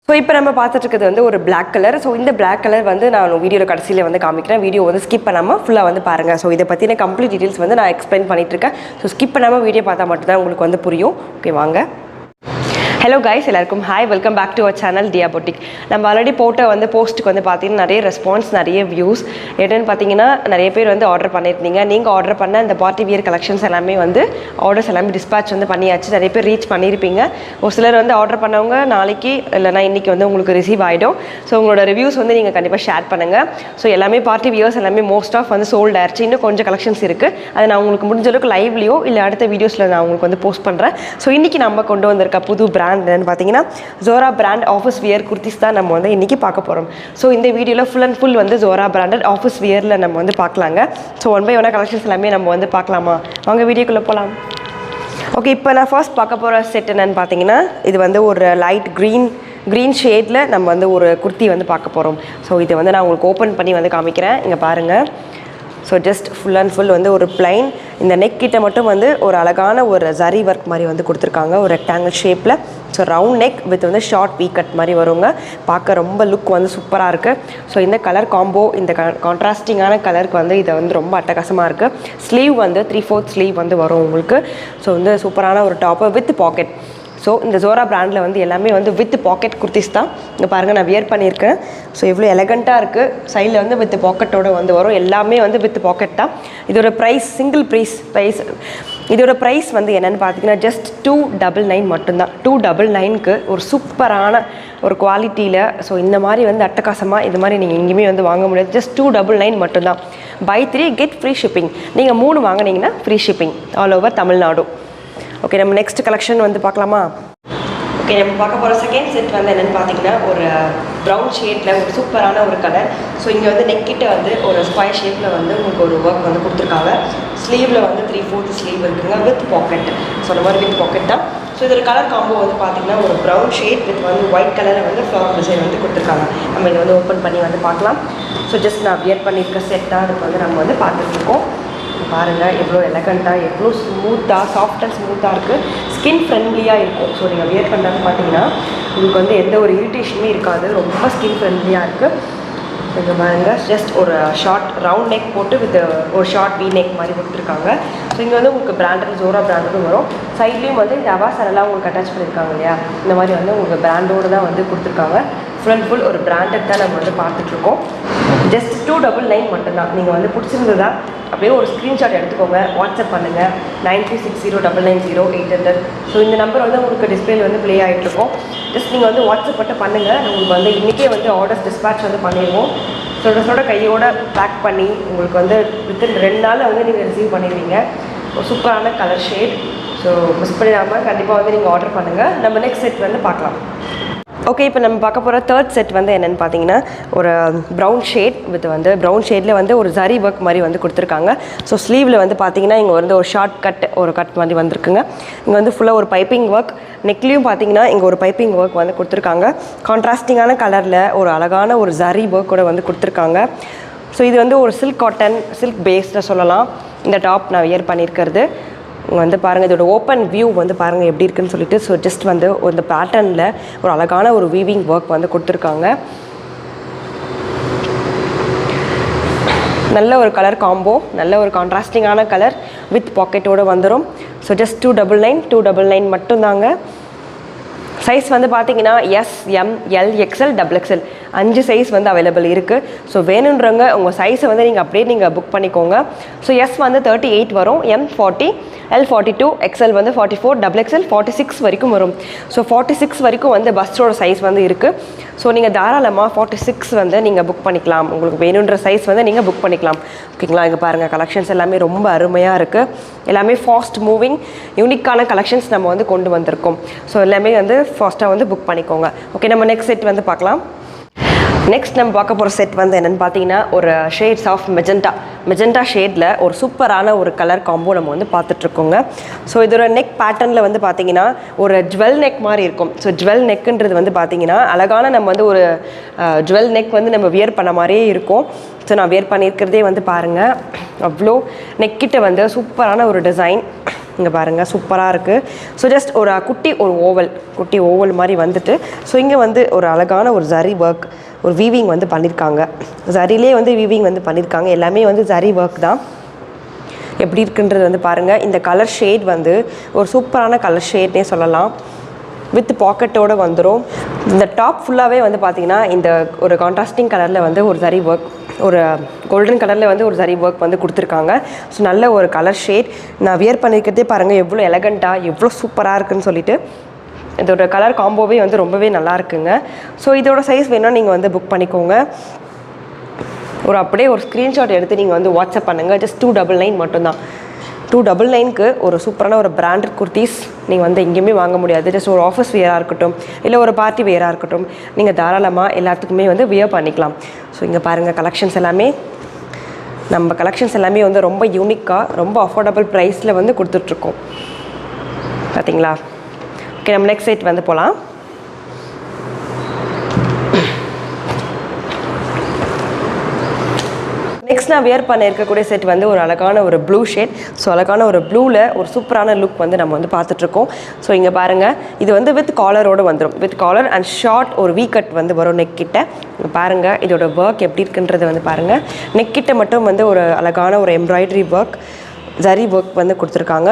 So இப்போ நம்ம பார்த்துட்டு இருக்கிறது வந்து ஒரு பிளாக் கலர். ஸோ இந்த பிளாக் கலர் வந்து நான் வீடியோவில் கடைசியில் வந்து காமிக்கிறேன். வீடியோ வந்து ஸ்கிப் பண்ணாமல் ஃபுல்லாக வந்து பாருங்கள். ஸோ இதை பற்றின கம்ப்ளீட் டீட்டெயில்ஸ் வந்து நான் எக்ஸ்பிளைன் பண்ணிட்டுருக்கேன். ஸோ ஸ்கிப் பண்ணாமல் வீடியோ பார்த்தா மட்டும்தான் உங்களுக்கு வந்து புரியும். ஓகே வாங்க. ஹலோ கைஸ், எல்லாருக்கும் hi, welcome back to our channel Dia Boutique. நம்ம ஆல்ரெடி போட்ட வந்து போஸ்ட்டுக்கு வந்து பார்த்தீங்கன்னா நிறைய ரெஸ்பான்ஸ், நிறைய வியூஸ். என்னென்னு பார்த்தீங்கன்னா நிறைய பேர் வந்து ஆர்டர் பண்ணியிருந்தீங்க. நீங்கள் ஆர்டர் பண்ண அந்த பார்ட்டி வியர் கலெக்ஷன்ஸ் எல்லாமே வந்து ஆர்டர்ஸ் எல்லாமே டிஸ்பேச் வந்து பண்ணியாச்சு. நிறைய பேர் ரீச் பண்ணியிருப்பீங்க. ஒரு சிலர் வந்து ஆர்டர் பண்ணவங்க நாளைக்கு இல்லைனா இன்றைக்கி வந்து உங்களுக்கு ரிசீவ் ஆகிடும். ஸோ உங்களோட ரிவ்யூஸ் வந்து நீங்கள் கண்டிப்பாக ஷேர் பண்ணுங்கள். ஸோ எல்லாமே பார்ட்டி வியர்ஸ் எல்லாமே மோஸ்ட் ஆஃப் வந்து சோல்ட் ஆயிடுச்சு. இன்னும் கொஞ்சம் கலெக்ஷன்ஸ் இருக்குது. அதை நான் உங்களுக்கு முடிஞ்ச அளவுக்கு லைவ்லையோ இல்லை அடுத்த வீடியோஸில் நான் உங்களுக்கு வந்து போஸ்ட் பண்ணுறேன். ஸோ இன்றைக்கி நம்ம கொண்டு வந்திருக்க புது பிராண்ட் என்னன்னு பார்த்தீங்கன்னா ஜோரா பிராண்ட் ஆஃபீஸ் வியர் குர்த்திஸ் தான் நம்ம வந்து இன்றைக்கி பார்க்க போகிறோம். ஸோ இந்த வீடியோவில் ஃபுல் அண்ட் ஃபுல் வந்து ஜோரா பிராண்டட் ஆஃபீஸ் வியரில் நம்ம வந்து பார்க்கலாங்க. ஸோ ஒன் பை ஒன்னாக கலெக்ஷன்ஸ் எல்லாமே நம்ம வந்து பார்க்கலாமா? வாங்க வீடியோக்குள்ளே போகலாம். ஓகே, இப்போ நான் ஃபர்ஸ்ட் பார்க்க போகிற செட் என்னென்னு பார்த்தீங்கன்னா இது வந்து ஒரு லைட் க்ரீன் ஷேடில் நம்ம வந்து ஒரு குர்த்தி வந்து பார்க்க போகிறோம். ஸோ இதை வந்து நான் உங்களுக்கு ஓப்பன் பண்ணி வந்து காமிக்கிறேன். இங்கே பாருங்கள். So just full and full வந்து ஒரு பிளைன், இந்த நெக் கிட்ட மட்டும் வந்து ஒரு அழகான ஒரு ஜரி ஒர்க் மாதிரி வந்து கொடுத்துருக்காங்க ஒரு ரெக்டாங்கிள் ஷேப்பில். ஸோ ரவுண்ட் நெக் வித் வந்து ஷார்ட் வீ கட் மாதிரி வருங்க. பார்க்க ரொம்ப லுக் வந்து சூப்பராக இருக்குது. ஸோ இந்த கலர் காம்போ, இந்த கான்ட்ராஸ்டிங்கான கலருக்கு வந்து இதை வந்து ரொம்ப அட்டகாசமாக இருக்குது. ஸ்லீவ் வந்து 3/4 ஸ்லீவ் வந்து வரும் உங்களுக்கு. ஸோ வந்து சூப்பரான ஒரு டாப்பு வித் பாக்கெட். ஸோ இந்த ஜோரா பிராண்டில் வந்து எல்லாமே வந்து வித் பாக்கெட் குர்த்திஸ் தான். இங்கே பாருங்கள், நான் வியர் பண்ணியிருக்கேன். ஸோ எவ்வளோ எலகண்ட்டாக இருக்குது. சைடில் வந்து வித் பாக்கெட்டோடு வந்து வரும். எல்லாமே வந்து வித் பாக்கெட் தான். இதோட ப்ரைஸ் சிங்கிள் ப்ரைஸ் இதோட ப்ரைஸ் வந்து என்னென்னு பார்த்தீங்கன்னா ஜஸ்ட் 299 மட்டும்தான். 299க்கு ஒரு சூப்பரான ஒரு குவாலிட்டியில். ஸோ இந்த மாதிரி வந்து அட்டகாசமாக இது மாதிரி நீங்கள் எங்கேயுமே வந்து வாங்க முடியாது. ஜஸ்ட் 299 மட்டும்தான். By 3 get free shipping. நீங்கள் 3 வாங்கினீங்கன்னா free shipping all over Tamil Nadu. Okay, நம்ம நெக்ஸ்ட் கலெக்ஷன் வந்து பார்க்கலாமா? ஓகே, நம்ம பார்க்க போகிற செகண்ட் செட் வந்து என்னென்னு பார்த்தீங்கன்னா ஒரு ப்ரௌன் ஷேடில் ஒரு சூப்பரான ஒரு கலர். ஸோ இங்கே வந்து நெக்கிட்ட வந்து ஒரு ஸ்கொயர் ஷேப்பில் வந்து உங்களுக்கு ஒரு ஒர்க் வந்து கொடுத்துருக்காங்க. ஸ்லீவில் வந்து 3/4 ஸ்லீவ் இருக்குங்க வித் பாக்கெட். ஸோ அந்த மாதிரி வித் பாக்கெட் தான். ஸோ இதில் கலர் காம்போ வந்து பார்த்திங்கன்னா ஒரு ப்ரௌன் ஷேட் வித் வந்து ஒயிட் கலரில் வந்து ஃப்ளவர் டிசைன் வந்து கொடுத்துருக்காங்க. நம்ம இதை வந்து ஓப்பன் பண்ணி வந்து பார்க்கலாம். ஸோ ஜஸ்ட் நான் வியர் பண்ணியிருக்க செட் தான் அதுக்கு வந்து நம்ம வந்து பார்த்துட்ருக்கோம். பாருங்கள் எவ்வளோ எலகண்ட்டாக, எவ்வளோ ஸ்மூத்தாக, சாஃப்ட் அண்ட் ஸ்மூத்தாக இருக்குது. ஸ்கின் ஃப்ரெண்ட்லியாக இருக்கும். ஸோ நீங்கள் வியர் பண்ணுறது பார்த்தீங்கன்னா உங்களுக்கு வந்து எந்த ஒரு இரிட்டேஷனுமே இருக்காது. ரொம்ப ஸ்கின் ஃப்ரெண்ட்லியாக இருக்குது. இங்கே பாருங்கள், ஜஸ்ட் ஒரு ஷார்ட் ரவுண்ட் நெக் போட்டு வித் ஒரு ஷார்ட் வீ நெக் மாதிரி கொடுத்துருக்காங்க. ஸோ இங்கே வந்து உங்களுக்கு பிராண்டட் ஜோரா பிராண்டடும் வரும். சைட்லேயும் வந்து இந்த அவாசரெல்லாம் உங்களுக்கு அட்டாச் பண்ணியிருக்காங்க இல்லையா, இந்த மாதிரி வந்து உங்களுக்கு பிராண்டோடு தான் வந்து கொடுத்துருக்காங்க. ஃபுல் அண்ட் ஃபுல் ஒரு பிராண்டட் தான் நம்ம வந்து பார்த்துட்ருக்கோம். ஜஸ்ட் 299 மட்டும்தான். நீங்கள் வந்து பிடிச்சிருந்ததா அப்படியே ஒரு ஸ்க்ரீன்ஷாட் எடுத்துக்கோங்க, வாட்ஸ்அப் பண்ணுங்கள் 9360990800. ஸோ இந்த நம்பர் வந்து உங்களுக்கு டிஸ்பிளேல வந்து ப்ளே ஆகிட்ருக்கோம். ஜஸ்ட் நீங்கள் வந்து வாட்ஸ்அப் மட்டும் பண்ணுங்கள். உங்களுக்கு வந்து இன்றைக்கே வந்து ஆர்டர்ஸ் டிஸ்பேச் வந்து பண்ணிடுவோம். சொல்கிற கையோட பேக் பண்ணி உங்களுக்கு வந்து வித்தின் 2 நாளில் வந்து நீங்கள் ரிசீவ் பண்ணிடுவீங்க. ஒரு சூப்பரான கலர் ஷேட். ஸோ மிஸ் பண்ணிடாமல் கண்டிப்பாக வந்து நீங்கள் ஆர்டர் பண்ணுங்கள். நம்ம நெக்ஸ்ட் செட் வந்து பார்க்கலாம். ஓகே, இப்போ நம்ம பார்க்க போகிற தேர்ட் செட் வந்து என்னென்னு பார்த்தீங்கன்னா ஒரு ப்ரௌன் ஷேட் வித் வந்து ப்ரௌன் ஷேடில் வந்து ஒரு ஜரி ஒர்க் மாதிரி வந்து கொடுத்துருக்காங்க. ஸோ ஸ்லீவில் வந்து பார்த்தீங்கன்னா இங்கே வந்து ஒரு ஷார்ட் கட் மாதிரி வந்திருக்குங்க. இங்கே வந்து ஃபுல்லாக ஒரு பைப்பிங் ஒர்க். நெக்லேயும் பார்த்தீங்கன்னா இங்கே ஒரு பைப்பிங் ஒர்க் வந்து கொடுத்துருக்காங்க. கான்ட்ராஸ்டிங்கான கலரில் ஒரு அழகான ஒரு ஜரி ஒர்க் கூட வந்து கொடுத்துருக்காங்க. ஸோ இது வந்து ஒரு சில்க் பேஸ்டில் சொல்லலாம். இந்த டாப் நான் வியர் பண்ணியிருக்கிறது வந்து பாருங்கள். இதோட ஓப்பன் வியூ வந்து பாருங்கள் எப்படி இருக்குன்னு சொல்லிட்டு. ஸோ ஜஸ்ட் வந்து இந்த பேட்டர்னில் ஒரு அழகான ஒரு வீவிங் ஒர்க் வந்து கொடுத்துருக்காங்க. நல்ல ஒரு கலர் காம்போ, நல்ல ஒரு கான்ட்ராஸ்டிங்கான கலர் வித் பாக்கெட்டோடு வந்துடும். ஸோ ஜஸ்ட் 299 மட்டும்தாங்க. சைஸ் வந்து பார்த்தீங்கன்னா S, M, L, XL, XXL 5 size வந்து அவைலபிள் இருக்குது. ஸோ வேணுன்றவங்க உங்கள் சைஸை வந்து நீங்கள் அப்படியே நீங்கள் புக் பண்ணிக்கோங்க. ஸோ S வந்து 38 வரும், M 40, L 42, XL வந்து 44, XXL 46 வரைக்கும் வரும். ஸோ 46 வரைக்கும் வந்து பஸ்டோட சைஸ் வந்து இருக்குது. ஸோ நீங்கள் தாராளமாக 46 வந்து நீங்கள் புக் பண்ணிக்கலாம். உங்களுக்கு வேணுன்ற சைஸ் வந்து நீங்கள் புக் பண்ணிக்கலாம். ஓகேங்களா? இங்கே பாருங்கள், கலெக்ஷன்ஸ் எல்லாமே ரொம்ப அருமையாக இருக்குது. எல்லாமே ஃபாஸ்ட் மூவிங் யூனிக்கான கலெக்ஷன்ஸ் நம்ம வந்து கொண்டு வந்திருக்கோம். ஸோ எல்லாமே வந்து ஃபாஸ்ட்டாக வந்து புக் பண்ணிக்கோங்க. ஓகே, நம்ம நெக்ஸ்ட் செட் வந்து பார்க்கலாம். நெக்ஸ்ட் நம்ம பார்க்க போகிற செட் வந்து என்னென்னு பார்த்தீங்கன்னா ஒரு ஷேட்ஸ் ஆஃப் மெஜெண்டா ஷேடில் ஒரு சூப்பரான ஒரு கலர் காம்போ நம்ம வந்து பார்த்துட்ருக்கோங்க. ஸோ இதோட நெக் பேட்டர்னில் வந்து பார்த்தீங்கன்னா ஒரு ஜுவல் நெக் மாதிரி இருக்கும். ஸோ ஜுவல் நெக்குன்றது வந்து பார்த்தீங்கன்னா அழகான நம்ம வந்து ஒரு ஜுவல் நெக் வந்து நம்ம வியர் பண்ண மாதிரியே இருக்கும். ஸோ நான் வியர் பண்ணியிருக்கிறதே வந்து பாருங்கள், அவ்வளோ நெக்கிட்ட வந்து சூப்பரான ஒரு டிசைன். இங்கே பாருங்கள் சூப்பராக இருக்குது. ஸோ ஜஸ்ட் ஒரு குட்டி ஓவல் மாதிரி வந்துட்டு, ஸோ இங்கே வந்து ஒரு அழகான ஒரு ஜரி ஒர்க், ஒரு வீவிங் வந்து பண்ணியிருக்காங்க. ஜரிலே வந்து வீவிங் வந்து பண்ணியிருக்காங்க. எல்லாமே வந்து ஜரி ஒர்க் தான். எப்படி இருக்குன்றது வந்து பாருங்கள். இந்த கலர் ஷேட் வந்து ஒரு சூப்பரான கலர் ஷேட்னே சொல்லலாம். வித் பாக்கெட்டோடு வந்துடும். இந்த டாப் ஃபுல்லாகவே வந்து பார்த்திங்கன்னா இந்த ஒரு கான்ட்ராஸ்டிங் கலரில் வந்து ஒரு ஜரி ஒர்க், ஒரு கோல்டன் கலரில் வந்து ஒரு ஜரி ஒர்க் வந்து கொடுத்துருக்காங்க. ஸோ நல்ல ஒரு கலர் ஷேட். நான் வியர் பண்ணியிருக்கிறதே பாருங்கள் எவ்வளோ எலகண்ட்டாக எவ்வளோ சூப்பராக இருக்குதுன்னு சொல்லிட்டு. இதோட கலர் காம்போவே வந்து ரொம்பவே நல்லா இருக்குங்க. ஸோ இதோட சைஸ் வேணும்னா நீங்கள் வந்து புக் பண்ணிக்கோங்க. அப்படியே ஒரு ஸ்க்ரீன்ஷாட் எடுத்து நீங்கள் வந்து வாட்ஸ்அப் பண்ணுங்கள். ஜஸ்ட் 299 மட்டும்தான். 299க்கு ஒரு சூப்பரான ஒரு பிராண்டட் குர்த்திஸ் நீங்கள் வந்து எங்கேயுமே வாங்க முடியாது. ஜஸ்ட் ஒரு ஆஃபீஸ் வியராக இருக்கட்டும், இல்லை ஒரு பார்ட்டி வியராக இருக்கட்டும், நீங்கள் தாராளமாக எல்லாத்துக்குமே வந்து வியர் பண்ணிக்கலாம். ஸோ இங்கே பாருங்கள் கலெக்ஷன்ஸ் எல்லாமே, நம்ம கலெக்ஷன்ஸ் எல்லாமே வந்து ரொம்ப யூனிக்காக, ரொம்ப அஃபோர்டபுள் ப்ரைஸில் வந்து கொடுத்துட்ருக்கோம். பார்த்தீங்களா? ஓகே, நம்ம நெக்ஸ்ட் சைட் வந்து போகலாம். நெக்ஸ்ட் நான் வியர் பண்ண இருக்கக்கூடிய செட் வந்து ஒரு அழகான ஒரு ப்ளூ ஷேட். ஸோ அழகான ஒரு ப்ளூவில் ஒரு சூப்பரான லுக் வந்து நம்ம வந்து பார்த்துட்ருக்கோம். ஸோ இங்கே பாருங்கள், இது வந்து வித் காலரோடு வந்துடும். வித் காலர் அண்ட் ஷார்ட் ஒரு வீ கட் வந்து வரும் நெக் கிட்ட. பாருங்கள் இதோட ஒர்க் எப்படி இருக்குன்றது வந்து பாருங்கள். நெக் கிட்ட மட்டும் வந்து ஒரு அழகான ஒரு எம்ப்ராய்டரி ஒர்க், ஜரி ஒர்க் வந்து கொடுத்துருக்காங்க.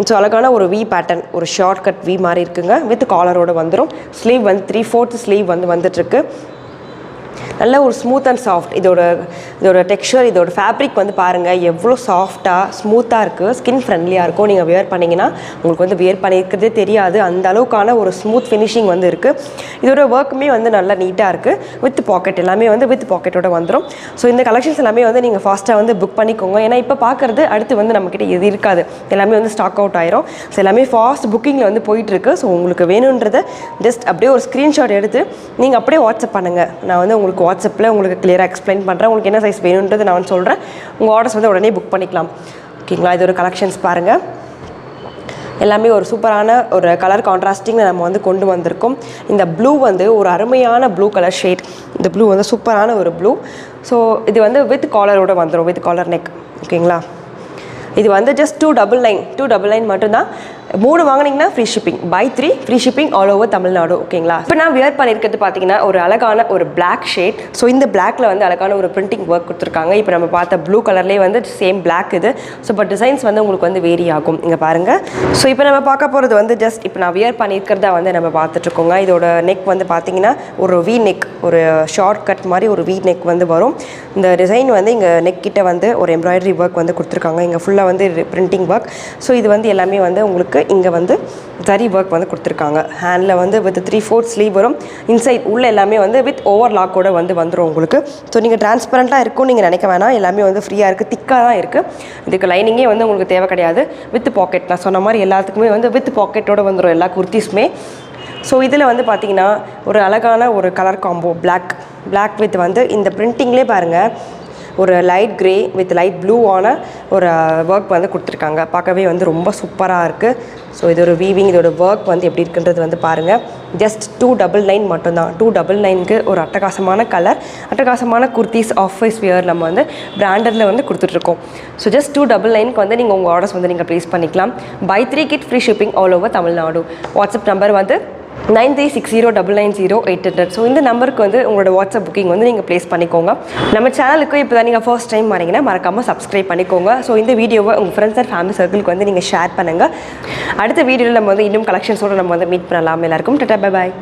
ஸோ அழகான ஒரு வி பேட்டர்ன், ஒரு ஷார்ட் கட் வி மாதிரி இருக்குங்க. வித் காலரோடு வந்துடும். ஸ்லீவ் வந்து 3/4 ஸ்லீவ் வந்து வந்துட்டுருக்கு. நல்ல ஒரு ஸ்மூத் அண்ட் சாஃப்ட். இதோட டெக்ஸ்சர், இதோட ஃபேப்ரிக் வந்து பாருங்கள் எவ்வளோ சாஃப்டாக ஸ்மூத்தாக இருக்குது. ஸ்கின் ஃப்ரெண்ட்லியாக இருக்கும். நீங்கள் வியர் பண்ணிங்கன்னா உங்களுக்கு வந்து வியர் பண்ணியிருக்கிறதே தெரியாது. அந்த அளவுக்கான ஒரு ஸ்மூத் ஃபினிஷிங் வந்து இருக்குது. இதோட ஒர்க்குமே வந்து நல்லா நீட்டாக இருக்குது. வித் பாக்கெட் எல்லாமே வந்து வித் பாக்கெட்டோட வந்துடும். ஸோ இந்த கலெக்ஷன்ஸ் எல்லாமே வந்து நீங்கள் ஃபாஸ்ட்டாக வந்து புக் பண்ணிக்கோங்க. ஏன்னா இப்போ பார்க்குறது அடுத்து வந்து நம்மக்கிட்ட இது இருக்காது. எல்லாமே வந்து ஸ்டாக் அவுட் ஆயிரும். ஸோ எல்லாமே ஃபாஸ்ட் புக்கிங்கில் வந்து போயிட்டுருக்கு. ஸோ உங்களுக்கு வேணுன்றதை ஜஸ்ட் அப்படியே ஒரு ஸ்க்ரீன்ஷாட் எடுத்து நீங்கள் அப்படியே வாட்ஸ்அப் பண்ணுங்கள். நான் வந்து உங்களுக்கு வாட்ஸ்அப்பில் உங்களுக்கு கிளியராக எக்ஸ்பிளைன் பண்ணுறேன். உங்களுக்கு என்ன சைஸ் வேணுன்றது நான் சொல்கிறேன். உங்கள் ஆர்டர்ஸ் வந்து உடனே புக் பண்ணிக்கலாம். ஓகேங்களா? இது ஒரு கலெக்ஷன்ஸ் பாருங்கள். எல்லாமே ஒரு சூப்பரான ஒரு கலர் கான்ட்ராஸ்டிங்கில் நம்ம வந்து கொண்டு வந்திருக்கோம். இந்த ப்ளூ வந்து ஒரு அருமையான ப்ளூ கலர் ஷேட். இந்த ப்ளூ வந்து சூப்பரான ஒரு ப்ளூ. ஸோ இது வந்து வித் காலரோடு வந்துடும், வித் காலர் நெக். ஓகேங்களா? இது வந்து ஜஸ்ட் 299 மட்டும்தான். 3 வாங்கினீங்கன்னா free shipping. By 3 free shipping all over Tamil Nadu. ஓகேங்களா? இப்போ நான் வியர் பண்ணியிருக்கிறது பார்த்தீங்கன்னா ஒரு அழகான ஒரு பிளாக் ஷேட். ஸோ இந்த பிளாக்ல வந்து அழகான ஒரு பிரிண்டிங் ஒர்க் கொடுத்துருக்காங்க. இப்போ நம்ம பார்த்த ப்ளூ கலர்லேயே வந்து சேம் பிளாக் இது. ஸோ இப்போ டிசைன்ஸ் வந்து உங்களுக்கு வந்து வேரி ஆகும். இங்கே பாருங்கள். ஸோ இப்போ நம்ம பார்க்க போகிறது வந்து ஜஸ்ட் இப்போ நான் வியர் பண்ணியிருக்கிறதா வந்து நம்ம பார்த்துட்ருக்கோங்க. இதோட நெக் வந்து பார்த்தீங்கன்னா ஒரு வி நெக், ஒரு ஷார்ட் கட் மாதிரி ஒரு வி நெக் வந்து வரும். இந்த டிசைன் வந்து இங்கே நெக் கிட்ட வந்து ஒரு எம்ப்ராய்டரி ஒர்க் வந்து கொடுத்துருக்காங்க. இங்கே ஃபுல்லாக வந்து பிரிண்டிங் ஒர்க். ஸோ இது வந்து எல்லாமே வந்து உங்களுக்கு இங்கே வந்து ஜரி ஒர்க் வந்து கொடுத்துருக்காங்க. ஹேண்டில் வந்து வித் 3/4 ஸ்லீவ் வரும். இன்சைட் உள்ள எல்லாமே வந்து வித் ஓவர் லாக்கோட வந்துடும் உங்களுக்கு. ஸோ நீங்கள் டிரான்ஸ்பரண்ட்டாக இருக்கும் நீங்கள் நினைக்க வேணாம். எல்லாமே வந்து ஃப்ரீயாக இருக்குது, திக்காக தான் இருக்குது. இதுக்கு லைனிங்கே வந்து உங்களுக்கு தேவை கிடையாது. வித் பாக்கெட், நான் சொன்ன மாதிரி எல்லாத்துக்குமே வந்து வித் பாக்கெட்டோடு வந்துடும் எல்லா குர்த்திஸுமே. ஸோ இதில் வந்து பார்த்திங்கன்னா ஒரு அழகான ஒரு கலர் காம்போ பிளாக் வித் வந்து இந்த பிரிண்டிங்லேயே பாருங்கள் ஒரு லைட் க்ரே வித் லைட் ப்ளூவான ஒரு ஒர்க் வந்து கொடுத்துருக்காங்க. பார்க்கவே வந்து ரொம்ப சூப்பராக இருக்குது. ஸோ இது ஒரு வீவிங், இதோட ஒர்க் வந்து எப்படி இருக்குன்றது வந்து பாருங்கள். ஜஸ்ட் 299 மட்டும்தான். 299க்கு ஒரு அட்டகாசமான கலர், அட்டகாசமான குர்த்திஸ் ஆஃபீஸ் வியர் நம்ம வந்து பிராண்டடில் வந்து கொடுத்துட்ருக்கோம். ஸோ ஜஸ்ட் 299க்கு வந்து நீங்கள் உங்கள் ஆர்டர்ஸ் வந்து நீங்கள் ப்ளேஸ் பண்ணிக்கலாம். By 3 kit free shipping all over Tamil Nadu. WhatsApp number வந்து 9360990800. ஸோ இந்த நம்பருக்கு வந்து உங்களோட வாட்ஸ்அப் புக்கிங் வந்து நீங்கள் ப்ளேஸ் பண்ணிக்கோங்க. நம்ம சேனலுக்கு இப்போ தான் நீங்கள் ஃபர்ஸ்ட் டைம் வரீங்கன்னா மறக்காமல் சப்ஸ்கிரைப் பண்ணிக்கோங்க. ஸோ இந்த வீடியோவை உங்கள் ஃப்ரெண்ட்ஸ் அண்ட் ஃபேமிலி சர்க்கிளுக்கு வந்து நீங்கள் ஷேர் பண்ணுங்கள். அடுத்த வீடியோவில் நம்ம வந்து இன்னும் கலெக்ஷன்ஸோடு நம்ம வந்து மீட் பண்ணலாம். எல்லாருக்கும் டாடா, பை பாய்.